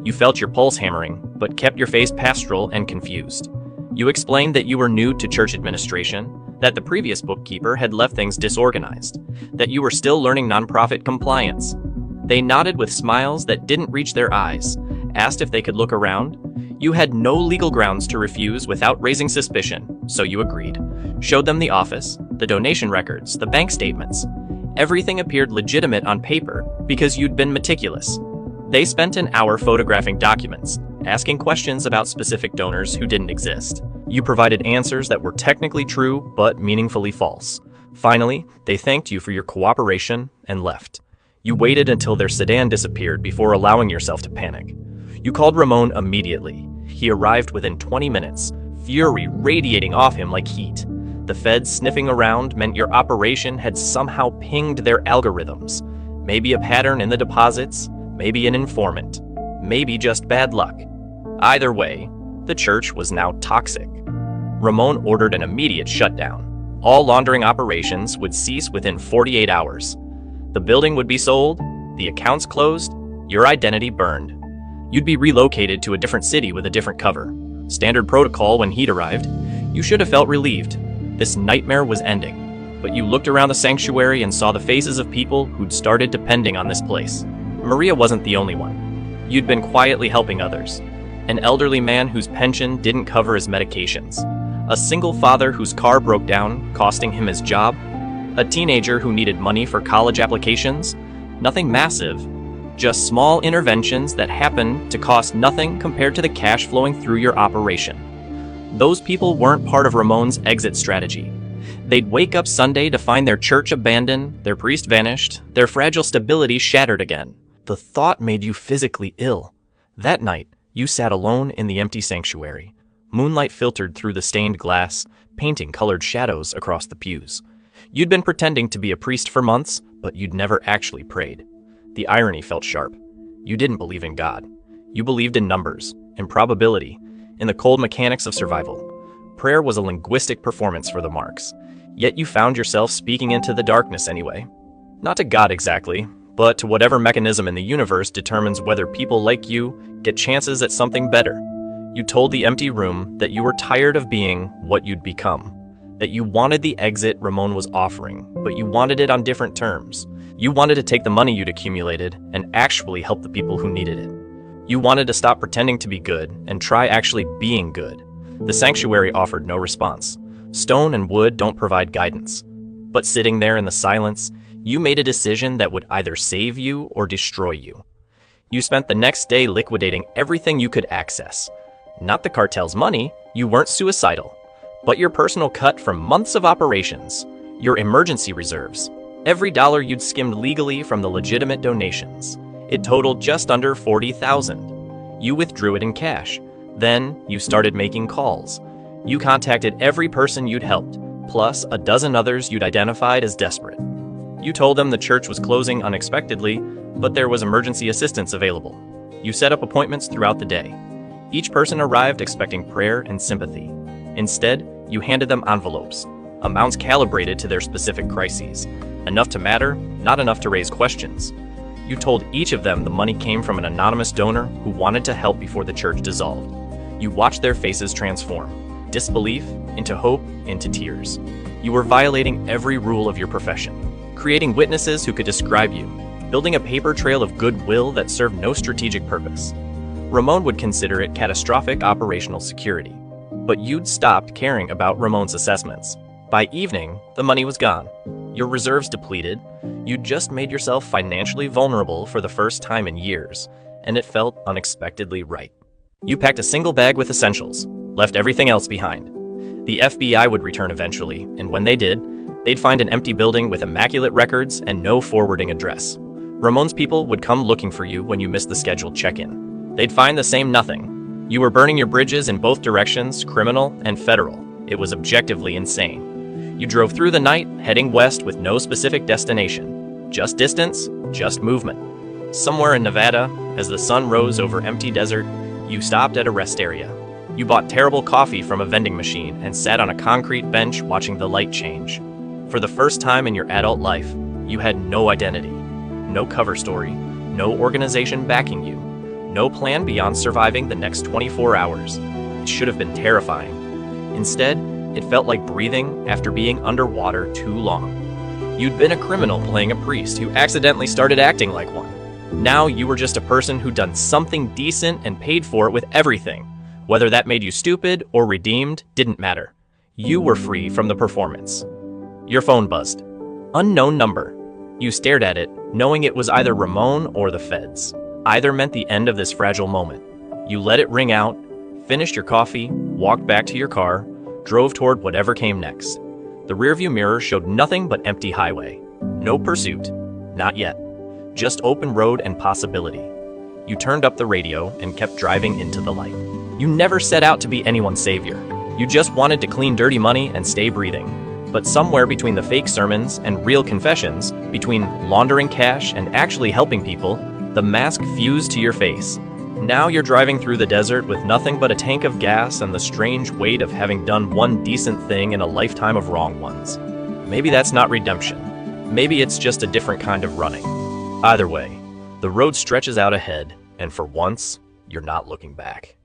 You felt your pulse hammering, but kept your face pastoral and confused. You explained that you were new to church administration, that the previous bookkeeper had left things disorganized, that you were still learning nonprofit compliance. They nodded with smiles that didn't reach their eyes, asked if they could look around. You had no legal grounds to refuse without raising suspicion, so you agreed. Showed them the office, the donation records, the bank statements. Everything appeared legitimate on paper because you'd been meticulous. They spent an hour photographing documents, asking questions about specific donors who didn't exist. You provided answers that were technically true but meaningfully false. Finally, they thanked you for your cooperation and left. You waited until their sedan disappeared before allowing yourself to panic. You called Ramon immediately. He arrived within 20 minutes, fury radiating off him like heat. The feds sniffing around meant your operation had somehow pinged their algorithms. Maybe a pattern in the deposits, maybe an informant, maybe just bad luck. Either way, the church was now toxic. Ramon ordered an immediate shutdown. All laundering operations would cease within 48 hours. The building would be sold, the accounts closed, your identity burned. You'd be relocated to a different city with a different cover. Standard protocol when he'd arrived. You should have felt relieved. This nightmare was ending. But you looked around the sanctuary and saw the faces of people who'd started depending on this place. Maria wasn't the only one. You'd been quietly helping others. An elderly man whose pension didn't cover his medications. A single father whose car broke down, costing him his job. A teenager who needed money for college applications. Nothing massive, just small interventions that happened to cost nothing compared to the cash flowing through your operation. Those people weren't part of Ramon's exit strategy. They'd wake up Sunday to find their church abandoned, their priest vanished, their fragile stability shattered again. The thought made you physically ill. That night, you sat alone in the empty sanctuary. Moonlight filtered through the stained glass, painting colored shadows across the pews. You'd been pretending to be a priest for months, but you'd never actually prayed. The irony felt sharp. You didn't believe in God. You believed in numbers, in probability, in the cold mechanics of survival. Prayer was a linguistic performance for the marks. Yet you found yourself speaking into the darkness anyway. Not to God exactly, but to whatever mechanism in the universe determines whether people like you get chances at something better. You told the empty room that you were tired of being what you'd become, that you wanted the exit Ramon was offering, but you wanted it on different terms. You wanted to take the money you'd accumulated and actually help the people who needed it. You wanted to stop pretending to be good and try actually being good. The sanctuary offered no response. Stone and wood don't provide guidance. But sitting there in the silence, you made a decision that would either save you or destroy you. You spent the next day liquidating everything you could access. Not the cartel's money, you weren't suicidal, but your personal cut from months of operations, your emergency reserves, every dollar you'd skimmed legally from the legitimate donations. It totaled just under $40,000. You withdrew it in cash. Then you started making calls. You contacted every person you'd helped, plus a dozen others you'd identified as desperate. You told them the church was closing unexpectedly, but there was emergency assistance available. You set up appointments throughout the day. Each person arrived expecting prayer and sympathy. Instead, you handed them envelopes, amounts calibrated to their specific crises. Enough to matter, not enough to raise questions. You told each of them the money came from an anonymous donor who wanted to help before the church dissolved. You watched their faces transform, disbelief into hope into tears. You were violating every rule of your profession, creating witnesses who could describe you, building a paper trail of goodwill that served no strategic purpose. Ramon would consider it catastrophic operational security, but you'd stopped caring about Ramon's assessments. By evening, the money was gone. Your reserves depleted. You'd just made yourself financially vulnerable for the first time in years, and it felt unexpectedly right. You packed a single bag with essentials, left everything else behind. The FBI would return eventually, and when they did, they'd find an empty building with immaculate records and no forwarding address. Ramon's people would come looking for you when you missed the scheduled check-in. They'd find the same nothing. You were burning your bridges in both directions, criminal and federal. It was objectively insane. You drove through the night, heading west with no specific destination. Just distance, just movement. Somewhere in Nevada, as the sun rose over empty desert, you stopped at a rest area. You bought terrible coffee from a vending machine and sat on a concrete bench watching the light change. For the first time in your adult life, you had no identity, no cover story, no organization backing you, No plan beyond surviving the next 24 hours. It should have been terrifying. Instead, it felt like breathing after being underwater too long. You'd been a criminal playing a priest who accidentally started acting like one. Now you were just a person who'd done something decent and paid for it with everything. Whether that made you stupid or redeemed didn't matter. You were free from the performance. Your phone buzzed. Unknown number. You stared at it, knowing it was either Ramon or the feds. Either meant the end of this fragile moment. You let it ring out, finished your coffee, walked back to your car, drove toward whatever came next. The rearview mirror showed nothing but empty highway. No pursuit. Not yet. Just open road and possibility. You turned up the radio and kept driving into the light. You never set out to be anyone's savior. You just wanted to clean dirty money and stay breathing. But somewhere between the fake sermons and real confessions, between laundering cash and actually helping people, the mask fused to your face. Now you're driving through the desert with nothing but a tank of gas and the strange weight of having done one decent thing in a lifetime of wrong ones. Maybe that's not redemption. Maybe it's just a different kind of running. Either way, the road stretches out ahead, and for once, you're not looking back.